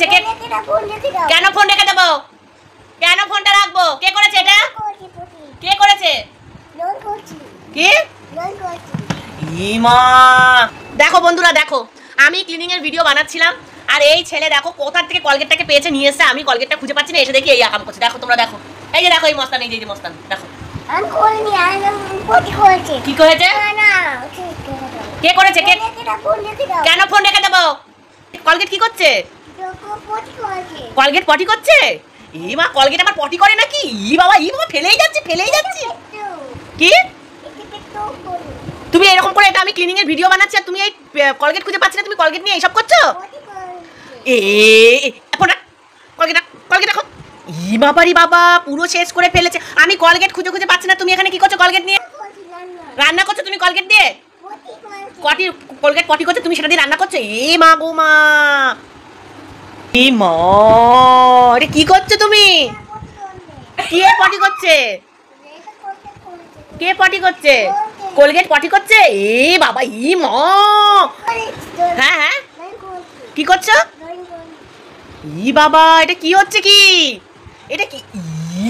কেন ফোন রেখে দেবো? কেন ফোনটা রাখবো? কে করেছে এটা? কে করেছে? কি? ইমা দেখো বন্ধুরা, দেখো আমি ক্লিনিং এর ভিডিও বানাচ্ছিলাম আর এই ছেলে দেখো কোথা থেকে কলগেটটাকে পেয়েছে নিয়ে এসে, আমি কলগেটটা খুঁজে পাচ্ছি না, এসে দেখি এই আকাম করছে। দেখো তোমরা দেখো, এই যে দেখো এই মস্তান, এই যে মস্তান দেখো। কি করেছে? কে করেছে? কেন ফোন রেখে দেবো? কলগেট কি করছে? কলগেট পটি করছে। ই মা, কলগেট আমার পটি করে নাকি? ই বাবা ফেলেই যাচ্ছে। কি তুমি এরকম করে? এটা আমি ক্লিনিং এর ভিডিও বানাচ্ছি আর তুমি এই কলগেট খুঁজে পাচ্ছি না, তুমি কলগেট নিয়ে এইসব করছো? কলগেট রাখো। ই বাবারি বাবা, পুরো শেষ করে ফেলেছে। আমি কলগেট খুঁজে পাচ্ছি না, তুমি এখানে কি করছো? কলগেট নিয়ে রান্না করছো তুমি? কলগেট দিয়ে কলগেট পটি করছে, তুমি সেটা দিয়ে রান্না করছো? এ মা গো মা, এ মা, এটা কি করছো তুমি? কে পটি করছে? কে পটি করছে? কলগেট পটি করছে? এ বাবা, ই মা। হ্যাঁ কি করছো? ই বাবা, এটা কি হচ্ছে? কি এটা? কি ই